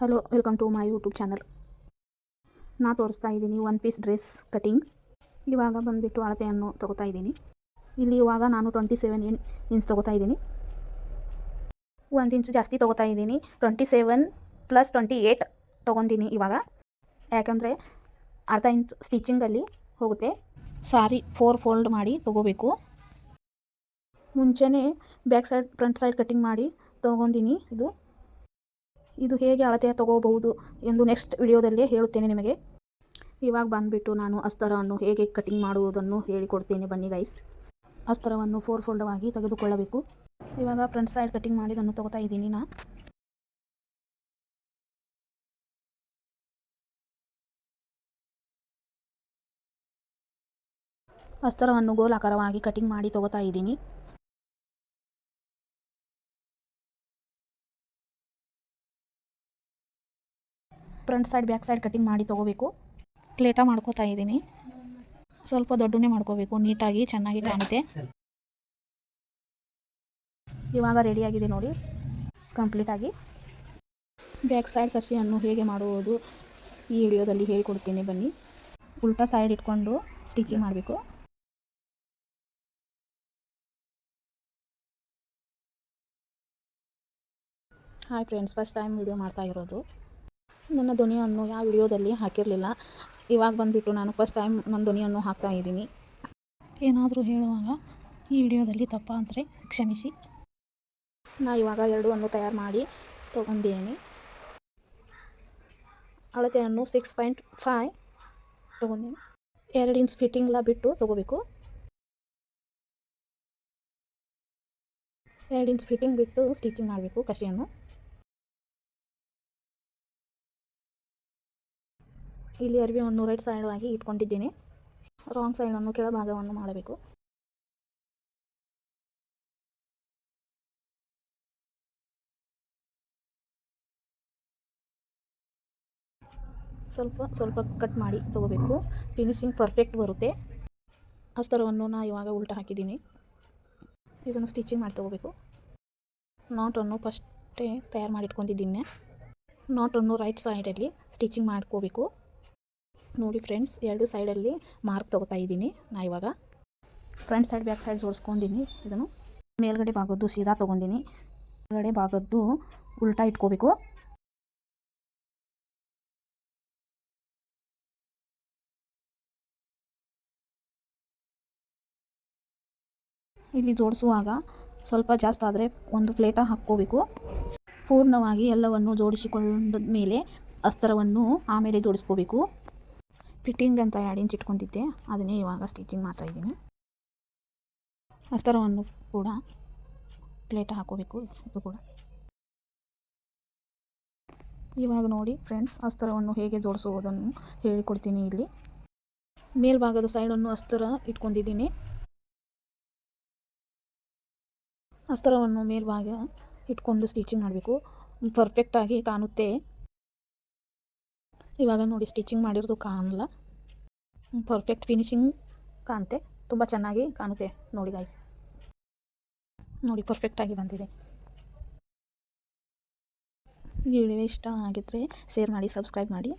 Hello, welcome to my YouTube channel. ನಾ ತೋರಿಸ್ತಾ ಇದ್ದೀನಿ ಒನ್ ಪೀಸ್ ಡ್ರೆಸ್ ಕಟಿಂಗ್. ಇವಾಗ ಬಂದುಬಿಟ್ಟು ಅಳತೆಯನ್ನು ತೊಗೋತಾ ಇದ್ದೀನಿ. ಇಲ್ಲಿ ಇವಾಗ ನಾನು 27 ಇಂಚ್ ತೊಗೋತಾ ಇದ್ದೀನಿ. 1 ಇಂಚ್ ಜಾಸ್ತಿ ತೊಗೋತಾ ಇದ್ದೀನಿ. 27 + 28 ತೊಗೊತೀನಿ ಇವಾಗ. ಯಾಕಂದರೆ ಅರ್ಧ ಇಂಚ್ ಸ್ಟಿಚಿಂಗಲ್ಲಿ ಹೋಗುತ್ತೆ. ಸಾರಿ 4 ಫೋಲ್ಡ್ ಮಾಡಿ ತೊಗೋಬೇಕು. ಮುಂಚೆನೇ back side front side cutting ಮಾಡಿ ತೊಗೊಂಡಿನಿ. ಇದು ಹೇಗೆ ಅಳತೆ ತೊಗೋಬಹುದು ಎಂದು ನೆಕ್ಸ್ಟ್ ವಿಡಿಯೋದಲ್ಲಿ ಹೇಳುತ್ತೇನೆ ನಿಮಗೆ. ಇವಾಗ ಬಂದುಬಿಟ್ಟು ನಾನು ಅಸ್ತರವನ್ನು ಹೇಗೆ ಕಟಿಂಗ್ ಮಾಡುವುದನ್ನು ಹೇಳಿಕೊಡ್ತೇನೆ ಬನ್ನಿ ಗೈಸ್. ಅಸ್ತರವನ್ನು 4 ಫೋಲ್ಡವಾಗಿ ತೆಗೆದುಕೊಳ್ಳಬೇಕು. ಇವಾಗ ಫ್ರಂಟ್ ಸೈಡ್ ಕಟಿಂಗ್ ಮಾಡಿದನ್ನು ತೊಗೋತಾ ಇದ್ದೀನಿ ನಾ. ಅಸ್ತರವನ್ನು ಗೋಲಾಕಾರವಾಗಿ ಕಟಿಂಗ್ ಮಾಡಿ ತೊಗೋತಾ ಇದ್ದೀನಿ. Front side back side cutting ಮಾಡಿ ತೊಗೋಬೇಕು. ಪ್ಲೇಟ ಮಾಡ್ಕೋತಾ ಇದ್ದೀನಿ. ಸ್ವಲ್ಪ ದೊಡ್ಡನೇ ಮಾಡ್ಕೋಬೇಕು, ನೀಟಾಗಿ ಚೆನ್ನಾಗಿ ಕಾಣುತ್ತೆ. ಇವಾಗ ರೆಡಿಯಾಗಿದೆ ನೋಡಿ ಕಂಪ್ಲೀಟಾಗಿ. ಬ್ಯಾಕ್ ಸೈಡ್ ಕಸಿಯನ್ನು ಹೇಗೆ ಮಾಡುವುದು ಈ ವಿಡಿಯೋದಲ್ಲಿ ಹೇಳಿಕೊಡ್ತೀನಿ ಬನ್ನಿ. ಉಲ್ಟಾ ಸೈಡ್ ಇಟ್ಕೊಂಡು ಸ್ಟಿಚಿಂಗ್ ಮಾಡಬೇಕು. Hi friends, first time video ಮಾಡ್ತಾ ಇರೋದು. ನನ್ನ ಧ್ವನಿಯನ್ನು ಯಾವ ವಿಡಿಯೋದಲ್ಲಿ ಹಾಕಿರಲಿಲ್ಲ. ಇವಾಗ ಬಂದುಬಿಟ್ಟು ನಾನು ಫಸ್ಟ್ ಟೈಮ್ ನನ್ನ ಧ್ವನಿಯನ್ನು ಹಾಕ್ತಾ ಇದ್ದೀನಿ. ಏನಾದರೂ ಹೇಳುವಾಗ ಈ ವಿಡಿಯೋದಲ್ಲಿ ತಪ್ಪ ಅಂದರೆ ಕ್ಷಮಿಸಿ. ನಾ ಇವಾಗ 2 ಅನ್ನು ತಯಾರು ಮಾಡಿ ತೊಗೊಂಡಿದ್ದೀನಿ. ಅಳತೆಯನ್ನು 6.5 ತೊಗೊಂಡಿನಿ. 2 ಇಂಚ್ ಫಿಟ್ಟಿಂಗ್ಲ ಬಿಟ್ಟು ತೊಗೋಬೇಕು. 2 ಇಂಚ್ ಫಿಟ್ಟಿಂಗ್ ಬಿಟ್ಟು ಸ್ಟಿಚಿಂಗ್ ಮಾಡಬೇಕು ಕಸಿಯನ್ನು. ಇಲ್ಲಿ ಅರಿವೆಯನ್ನು ರೈಟ್ ಸೈಡ್ ಆಗಿ ಇಟ್ಕೊಂಡಿದ್ದೀನಿ. ರಾಂಗ್ ಸೈಡನ್ನು ಕೆಳಭಾಗವನ್ನು ಮಾಡಬೇಕು. ಸ್ವಲ್ಪ ಕಟ್ ಮಾಡಿ ತೊಗೋಬೇಕು. ಫಿನಿಶಿಂಗ್ ಪರ್ಫೆಕ್ಟ್ ಬರುತ್ತೆ. ಅಸ್ತರವನ್ನು ನಾ ಇವಾಗ ಉಲ್ಟಾ ಹಾಕಿದ್ದೀನಿ. ಇದನ್ನು ಸ್ಟಿಚಿಂಗ್ ಮಾಡಿ ತೊಗೋಬೇಕು. ನಾಟನ್ನು ಫಸ್ಟೇ ತಯಾರು ಮಾಡಿ ಇಟ್ಕೊಂಡಿದ್ದೀನಿ. ನಾಟನ್ನು ರೈಟ್ ಸೈಡಲ್ಲಿ ಸ್ಟಿಚಿಂಗ್ ಮಾಡ್ಕೋಬೇಕು. ನೋಡಿ ಫ್ರೆಂಡ್ಸ್, 2 ಸೈಡಲ್ಲಿ ಮಾರ್ಕ್ ತೊಗೋತಾ ಇದ್ದೀನಿ ನಾ ಇವಾಗ. ಫ್ರಂಟ್ ಸೈಡ್ ಬ್ಯಾಕ್ ಸೈಡ್ ಜೋಡಿಸ್ಕೊಂಡಿನಿ. ಇದನ್ನು ಮೇಲ್ಗಡೆ ಭಾಗದ್ದು ಸೀದಾ ತೊಗೊಂಡಿನಿ. ಮೇಲ್ಗಡೆ ಭಾಗದ್ದು ಉಲ್ಟಾ ಇಟ್ಕೋಬೇಕು. ಇಲ್ಲಿ ಜೋಡಿಸುವಾಗ ಸ್ವಲ್ಪ ಜಾಸ್ತಿ ಆದರೆ ಒಂದು ಪ್ಲೇಟ ಹಾಕ್ಕೋಬೇಕು. ಪೂರ್ಣವಾಗಿ ಎಲ್ಲವನ್ನು ಜೋಡಿಸಿಕೊಂಡ ಮೇಲೆ ಅಸ್ತರವನ್ನು ಆಮೇಲೆ ಜೋಡಿಸ್ಕೋಬೇಕು. ಫಿಟ್ಟಿಂಗ್ ಅಂತ 2 ಇಂಚ್ ಇಟ್ಕೊಂಡಿದ್ದೆ, ಅದನ್ನೇ ಇವಾಗ ಸ್ಟಿಚಿಂಗ್ ಮಾಡ್ತಾಯಿದ್ದೀನಿ. ಅಸ್ತರವನ್ನು ಕೂಡ ಪ್ಲೇಟ ಹಾಕೋಬೇಕು. ಇದು ಕೂಡ ಇವಾಗ ನೋಡಿ ಫ್ರೆಂಡ್ಸ್, ಅಸ್ತರವನ್ನು ಹೇಗೆ ಜೋಡಿಸುವುದನ್ನು ಹೇಳಿಕೊಡ್ತೀನಿ. ಇಲ್ಲಿ ಮೇಲ್ಭಾಗದ ಸೈಡನ್ನು ಅಸ್ತರ ಇಟ್ಕೊಂಡಿದ್ದೀನಿ. ಅಸ್ತರವನ್ನು ಮೇಲ್ಭಾಗ ಇಟ್ಕೊಂಡು ಸ್ಟಿಚಿಂಗ್ ಮಾಡಬೇಕು. ಪರ್ಫೆಕ್ಟಾಗಿ ಕಾಣುತ್ತೆ. ಇವಾಗ ನೋಡಿ ಸ್ಟಿಚಿಂಗ್ ಮಾಡಿರೋದು ಕಾಣಲ್ಲ, ಪರ್ಫೆಕ್ಟ್ ಫಿನಿಶಿಂಗ್ ಕಾಣುತ್ತೆ. ತುಂಬ ಚೆನ್ನಾಗಿ ಕಾಣುತ್ತೆ ನೋಡಿ ಗೈಸ್. ನೋಡಿ ಪರ್ಫೆಕ್ಟಾಗಿ ಬಂದಿದೆ. ಈ ವಿಡಿಯೋ ಇಷ್ಟ ಆಗಿದ್ದರೆ ಶೇರ್ ಮಾಡಿ, ಸಬ್ಸ್ಕ್ರೈಬ್ ಮಾಡಿ.